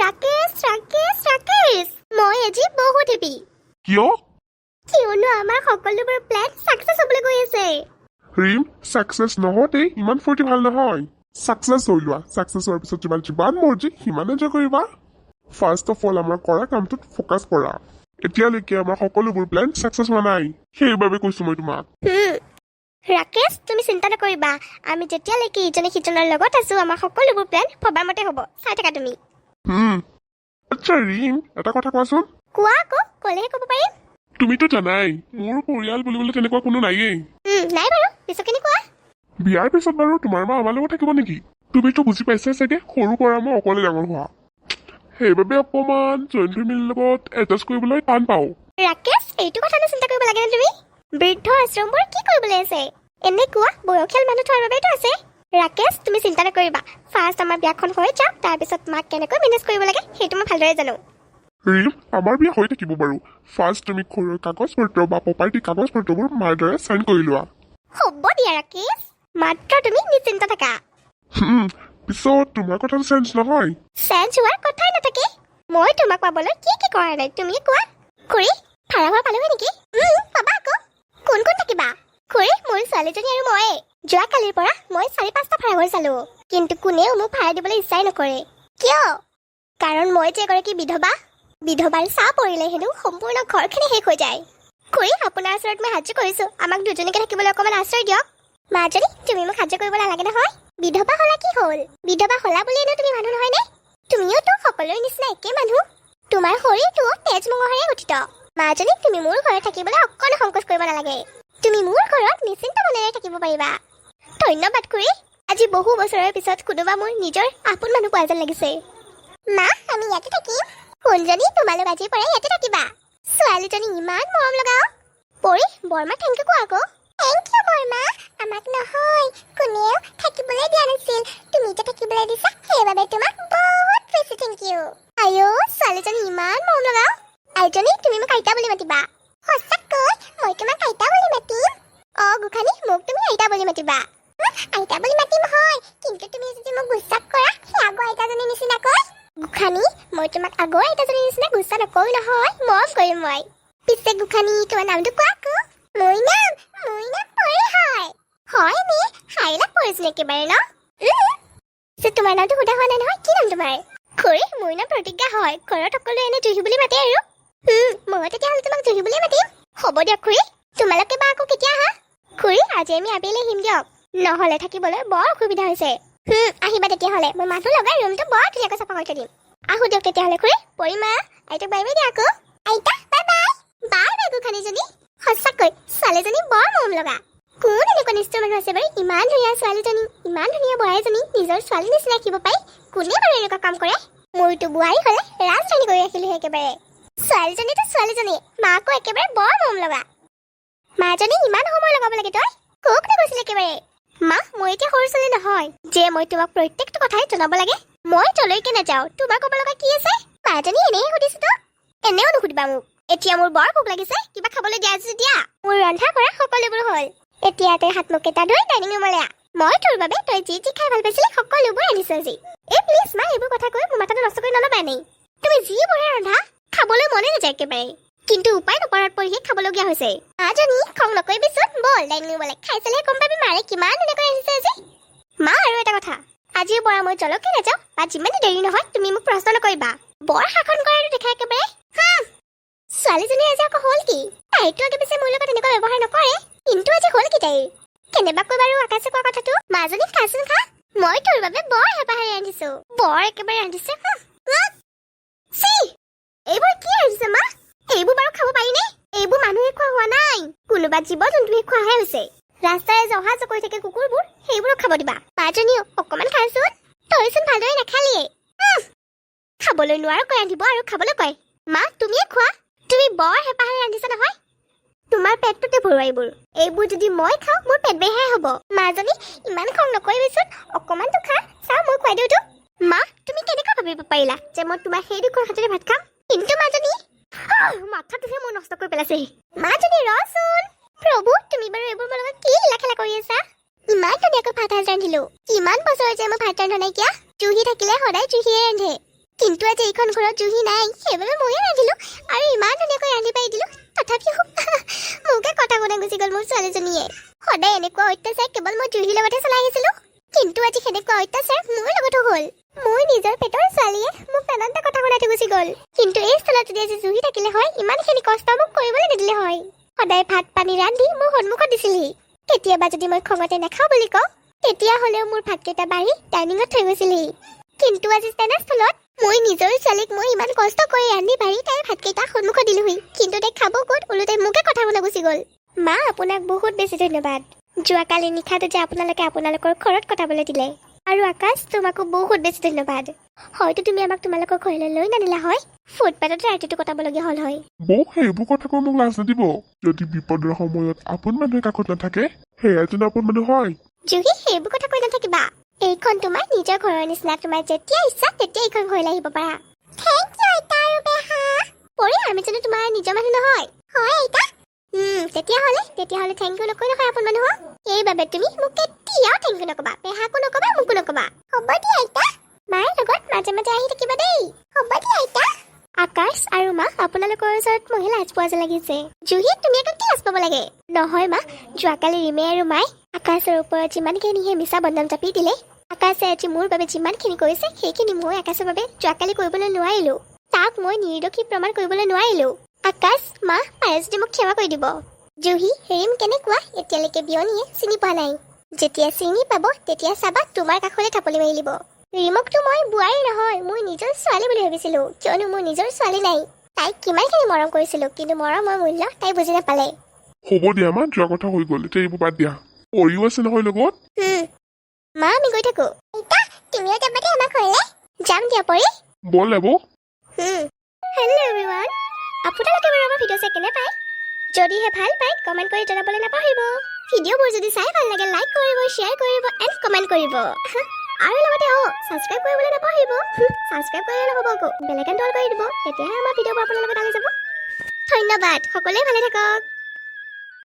ৰাকেশ মই আজি বহুত হেপি কিয় কিয়নো আমাৰ সকলোবোৰ প্লেন সাকসেস হ'বলৈ গৈ আছে ৰিম সাকসেস নহওঁতেই ইমান ফূৰ্তি ভাল নহয় সাকসেস হৈ লোৱা সাকসেস হোৱাৰ পিছত যিমান মৰ্জি সিমান এনজয় কৰিবা ফাৰ্ষ্ট অফ অল আমাৰ কৰা কামটোত ফ'কাছ কৰা এতিয়ালৈকে আমাৰ সকলোবোৰ প্লেন সাকসেস হোৱা নাই সেইবাবে কৈছো মই তোমাক ৰাকেশ তুমি চিন্তা নকৰিবা আমি যেতিয়ালৈকে ইজনে সিজনৰ লগত আছো আমাৰ সকলোবোৰ প্লেন ভবাৰ মতে হ'ব চাই থাকা তুমি আচ্ছা ৰিম এটা কথা কোৱাচোন কোৱা আকৌ ক'লেহে ক'ব পাৰিম তুমিতো জানাই মোৰ পৰিয়াল বুলিবলৈ তেনেকুৱা কোনো নাইয়েই নাই বাৰু পিছখিনি কোৱা বিয়াৰ পিছত বাৰু তোমাৰ মা আমাৰ লগত থাকিব নেকি তুমিতো বুজি পাইছাই চাগে সৰু পৰা মই অকলে ডাঙৰ হোৱা সেইবাবে অকণমান জইণ্ট ফেমিলিৰ লগত এডজাষ্ট কৰিবলৈ টান পাওঁ ৰাকেশ এইটো কথা চিন্তা কৰিব লাগে নে তুমি বৃদ্ধ আশ্ৰমবোৰ কি কৰিবলৈ আছে এনে কোৱা বয়সীয়াল মানুহ থোৱাৰ বাবেতো আছে ৰাকেশ তুমি চিন্তা নকৰিবা ফাৰ্ষ্ট আমাৰ বিয়াখন হৈ যাওক তাৰপিছত মাক কেনেকৈ মেনেজ কৰিব লাগে সেইটো মই ভালদৰে জানো ৰিম আমাৰ বিয়া হৈ থাকিব বাৰু ফাৰ্ষ্ট তুমি ঘৰৰ কাগজ পত্ৰ বা প্ৰপাৰ্টি কাগজ পত্ৰবোৰ মাৰ দৰে চাইন কৰি লোৱা হ'ব দিয়া ৰাকেশ মাত্ৰ তুমি নিশ্চিন্ত থাকা পিছত তোমাৰ কথাটো চেঞ্জ নহয় চেঞ্জ হোৱাৰ কথাই নাথাকে মই তোমাক পাবলৈ কি কৰা নাই তুমি কোৱা খুৰী ভাড়া ঘৰ পালোহি নেকি পাবা আকৌ কোন থাকিবা খুৰী মোৰ ছোৱালীজনী আৰু মই যোৱাকালিৰ পৰা মই 4-5টা ভাড়া ঘৰ চালো কিন্তু কোনেও মোক ভাড়া দিবলৈ ইচ্ছাই নকৰে কিয় কাৰণ মই যে এগৰাকী বিধৱাৰ চাহ পৰিলে হেনো সম্পূৰ্ণ ঘৰখিনি শেষ হৈ যায় খুৰী আপোনাৰ ওচৰত মই সাহায্য কৰিছো আমাক দুজনীকে থাকিবলৈ অকণমান আশ্ৰয় দিয়ক মাজনী তুমি মোক সাহায্য কৰিব নালাগে নহয় বিধৱা হলা কি হ'ল বিধৱা হলা বুলিয়েনো তুমি মানুহ নহয়নে তুমিওতো সকলোৰে নিচিনা একে মানুহ তোমাৰ শৰীৰটো তেজ মঙহেৰে গঠিত মাজনী তুমি মোৰ ঘৰত থাকিবলৈ অকণো সংকোচ কৰিব নালাগে তুমি মোৰ ঘৰত নিশ্চিন্ত মনেৰে থাকিব পাৰিবা ধন্যবাদ খুৰী আজি বহু বছৰৰ পিছত কোনোবা মোৰ নিজৰ আপোন মানুহ পোৱা যেন লাগিছে মা আমি ইয়াতে থাকিম সোণজনী তোমালোক আজিৰ পৰা ইয়াতে থাকিবা ছোৱালীজনী ইমান মৰম লগাও পৰি বৰমা থেংক ইউ কোৱা আকৌ থেংক ইউ বৰমা আমাক নহয় কোনেও থাকিবলৈ দিয়া নাছিল তুমি যে থাকিবলৈ দিছা সেইবাবে তোমাক বহুত বেছি থেংক ইউ আইও ছোৱালীজনী ইমান মৰম লগাও আইজনী তুমি মোক আইতা বুলি মাতিবা সঁচাকৈ মই তোমাক আইতা বুলি মাতিম গোখানী মোক তুমি আইতা বুলি মাতিবা আইতা বুলি মাতিম হয় কিন্তু তুমি যদি মোক গুচ্ছাপ কৰা সেই আগৰ আইতাজনীৰ নিচিনাকৈ গোখানী মই তোমাক আগৰ আইতাজনীৰ নিচিনা গুচ্ছা নকৰো নহয় মৰম কৰিম মই পিছে গোখানী তোমাৰ নামটো কোৱা আকৌ মোৰ নাম পৰি হয় নে হাইলা পৰিছিল একেবাৰে ন তোমাৰ নামটো সোধা হোৱা নাই নহয় কি নাম তোমাৰ খুৰী মোৰ নাম প্ৰতিজ্ঞা হয় ঘৰত সকলোৱে এনে জুহি বুলি মাতে আৰু মই তেতিয়াহ'লে তোমাক জুহি বুলিয়ে মাতিম হ'ব দিয়ক খুৰী তোমালোকে বা আকৌ কেতিয়া আহা খুৰী আজি আমি আবেলি আহিম দিয়ক নহ'লে থাকিবলৈ বৰ অসুবিধা হৈছে আহিবা তেতিয়াহ'লে মই মানুহ লগাই ৰুমটো বৰ ধুনীয়াকৈ চাফা কৰি থৈ দিম আহো দিয়ক তেতিয়াহ'লে খুৰী পৰিমা আইতাক বাই বাই দিয়া আকৌ আইতা বাই বাই গোখানীজনী সঁচাকৈ ছোৱালীজনী বৰ মৰম লগা কোন এনেকুৱা নিষ্ঠুৰ মানুহ আছে বাৰু ইমান ধুনীয়া ছোৱালীজনী ইমান ধুনীয়া বোৱাৰীজনী নিজৰ ছোৱালী নিচিনা ৰাখিব পাৰি কোনে বাৰু এনেকুৱা কাম কৰে মোৰতো বোৱাৰী হ'লে ৰাজধানী কৰি ৰাখিলোহে একেবাৰে ছোৱালীজনীতো ছোৱালীজনী মাকো একেবাৰে বৰ মৰম লগা মাজনী ইমান সময় লগাব লাগে তই কক কৈছিল একেবাৰে মা মই এতিয়া সৰু ছোৱালী নহয় যে মই তোমাক প্ৰত্যেকটো কথাই জনাব লাগে মই তলৈকে নাযাওঁ তোমাৰ ক'ব লগা কি আছে মাজনী এনেহে সুধিছো তো এনেও নুসুধিবা মোক এতিয়া মোৰ বৰ ভোক লাগিছে কিবা খাবলৈ দিয়া আছে দিয়া মোৰ ৰন্ধা কৰা সকলোবোৰ হ'ল এতিয়া তই হাত মুখ কেইটা ধুই ডাইনিং ৰুমলৈ আহ মই তোৰ বাবে তই যি খাই ভাল পাইছিলি সকলোবোৰ আনিছো আজি প্লিজ মা এইবোৰ কথা কৈ মোৰ মাথাটো নষ্ট কৰি নল'বা এনেই তুমি যি বঢ়িয়া ৰন্ধা খাবলৈ মনে নাযায় একেবাৰে কিন্তু উপায় নপৰাত পৰিহে খাবলগীয়া হৈছে মাজনী খং নকৰিবিচোন বল ডাইনিং ৰুমলৈ খাই চালেহে গম পাবি মাৰে কিমান এনেকৈ আহিছে আজি মা আৰু এটা কথা আজিৰ পৰা মই জলকে নাযাওঁ বা যিমানে দেৰি নহয় তুমি মোক প্ৰশ্ন নকৰিবা বৰ শাসন কৰাটো দেখা একেবাৰে ছোৱালীজনী আজি আকৌ হ'ল কি তাইতো আগে পিছে মোৰ লগত এনেকুৱা ব্যৱহাৰ নকৰে কিন্তু আজি হ'ল কি তাইৰ কেনেবাকৈ বাৰু আকাশে কোৱা কথাটো মাজনী খাচোন খা মই তোৰ বাবে বৰ হেঁপাহেৰে ৰান্ধিছো বৰ একেবাৰে ৰান্ধিছে এইবোৰ কি ৰান্ধিছে মা এইবোৰ বাৰু খাব পাৰিনে এইবোৰ মানুহে খোৱা হোৱা নাই কোনোবা জীৱ জন্তুৱে খোৱাহে হৈছে ৰাস্তাৰে যে অহা যোৱা কৰি থাকে কুকুৰবোৰ সেইবোৰক খাব দিবা মাজনীও অকণমান খাচোন তইচোন ভালদৰে নাখালিয়ে খাবলৈ নোৱাৰো কৈ ৰান্ধিব আৰু খাবলৈ কয় মা তুমিয়ে খোৱা তুমি বৰ হেঁপাহেৰে ৰান্ধিছা নহয় তোমাৰ পেটটোতে ভৰোৱা এইবোৰ যদি মই খাওঁ মোৰ পেট বেয়াহে হ'ব মাজনী ইমান খং নকৰিবিচোন অকণমানতো খা চাওঁ মই খুৱাই দিওঁতো মা তুমি কেনেকৈ ভাবিব পাৰিলা যে মই তোমাৰ সেই দুখৰ হাতেৰে ভাত খাম কিন্তু মাজনী মাথাটোহে মোৰ নষ্ট কৰি পেলাইছে মাজনী ৰচোন প্ৰভু তুমি বাৰু এইবোৰ মোৰ লগত কি লীলা খেলা কৰি আছা ইমান ধুনীয়াকৈ ভাত ৰান্ধিলো কিমান বছৰ যে মই ভাত ৰন্ধা নাইকিয়া জুহি থাকিলে সদায় জুহিয়ে ৰান্ধে কিন্তু আজি এইখন ঘৰত জুহি নাই সেইবাবে ময়ে ৰান্ধিলো আৰু ইমান ধুনীয়াকৈ ৰান্ধি পাই দিলো তথাপিও মোকে কথা শুনা গুচি গ'ল মোৰ ছোৱালীজনীয়ে সদায় এনেকুৱা অত্যাচাৰ কেৱল মই জুহিৰ লগতে চলাই আহিছিলো কিন্তু আজি সেনেকুৱা অত্যাচাৰ মোৰ লগতো হ'ল মোৰ নিজৰ পেটৰ ছোৱালীয়ে মোক নানানটা কথা শুনাই থৈ গুচি গ'ল কিন্তু এই স্থলত যদি আজি জুহি থাকিলে হয় ইমানখিনি কষ্ট মোক কৰিবলৈ নিদিলে হয় সদায় ভাত পানী ৰান্ধি মোৰ সন্মুখত দিছিলহি কেতিয়াবা যদি মই খঙতে নাখাওঁ বুলি কওঁ তেতিয়া হ'লেও মোৰ ভাতকেইটা বাঢ়ি ডাইনিঙত থৈ গৈছিলহি কিন্তু আজি তেনেস্থলত মই নিজৰ ছোৱালীক মই ইমান কষ্ট কৰি ৰান্ধি বাঢ়ি তাইৰ ভাতকেইটা সন্মুখত দিলোহি কিন্তু তাই খাব ক'ত ওলোটাই মোকে কথা শুনা গুচি গ'ল মা আপোনাক বহুত বেছি ধন্যবাদ যোৱাকালি নিশাটো যে আপোনালোকে আপোনালোকৰ ঘৰত কটাবলৈ দিলে আৰু আকাশ তোমাকো বহুত বেছি ধন্যবাদ হয়তো তুমি আমাক তোমালোকৰ ঘৰলৈ লৈ নানিলা হয় ফুটপাথতে ৰাতিটো কটাবলগীয়া হ'ল হয় বৌ সেইবোৰ কথা কৈ মোক লাজ নিদিব যদি বিপদৰ সময়ত আপোন মানুহে কাষত নাথাকে সেয়া যেন আপোন মানুহ হয় জুহি সেইবোৰ কথা কৈ নাথাকিবা এইখন তোমাৰ নিজৰ ঘৰৰ নিচিনা তোমাৰ যেতিয়া ইচ্ছা তেতিয়া এইখন ঘৰলৈ আহিব পাৰা থেংক ইউ আইতা আৰু বেহা পৰি আমি জানো তোমাৰ নিজৰ মানুহ নহয় হয় আইতা তেতিয়াহ'লে থেংক ইউ নকৈ নহয় আপোন মানুহক এইবাবে তুমি মোক কেতিয়াও থেংক ইউ নকবা বেহাকো নকবা মোকো নকবা হ'ব দিয়া আইতা মাৰ লগত মাজে মাজে আহি থাকিবা দেই হ'ব দিয়া আইতা আকাশ আৰু মা আপোনালোকৰ ওচৰত মই লাজ পোৱা যেন লাগিছে জুহি তুমি আকৌ কি লাজ পাব লাগে নহয় মা যোৱাকালি ৰিমে আৰু মাই আকাশৰ ওপৰত যিমানখিনিহে মিছা বদনাম জাপি দিলে আকাশে আজি মোৰ বাবে যিমানখিনি কৰিছে সেইখিনি মই আকাশৰ বাবে যোৱাকালি কৰিবলৈ নোৱাৰিলো তাক মই নিৰ্দোষী প্ৰমাণ কৰিবলৈ নোৱাৰিলো আকাশ মা পাৰে যদি মোক ক্ষমা কৰি দিব জুহি ৰিম কেনেকুৱা এতিয়ালৈকে বিয়নীয়ে চিনি পোৱা নাই যেতিয়া চিনি পাব তেতিয়া চাবা তোমাৰ কাষলৈ থাপলি মাৰি দিব ৰিমকটো মই বোৱাৰী নহয় মোৰ নিজৰ ছোৱালী বুলি ভাবিছিলো কিয়নো মোৰ নিজৰ ছোৱালী নাই তাইক কিমানখিনি মৰম কৰিছিলো কিন্তু মৰমৰ মূল্য তাই বুজি নাপালে হ'ব দিয়া মা যোৱা কথা হৈ গ'ল এতিয়া এইবোৰ বাদ দিয়া পৰিও আছে নহয় লগত মা আমি গৈ থাকো তুমিও যাবা দে আমাৰ ঘৰলৈ যাম দিয়া পৰি বল এবো হেল্ল' এভৰিৱান আপোনালোকে বাৰু আমাৰ ভিডিঅ' চাই কেনে পায় যদিহে ভাল পায় কমেণ্ট কৰি জনাবলৈ নাপাহৰিব ভিডিঅ'বোৰ যদি চাই ভাল লাগে লাইক কৰিব শ্বেয়াৰ কৰিব এণ্ড কমেণ্ট কৰিব আৰু লগতে ছাবস্ক্ৰাইব কৰিবলৈ নাপাহৰিব ছাবস্ক্ৰাইব কৰিলে নহ'ব আকৌ বেল আইকন অল কৰি দিব তেতিয়াহে আমাৰ ভিডিঅ'বোৰ আপোনালোকৰ তালৈ যাব ধন্যবাদ সকলোৱে ভালে থাকক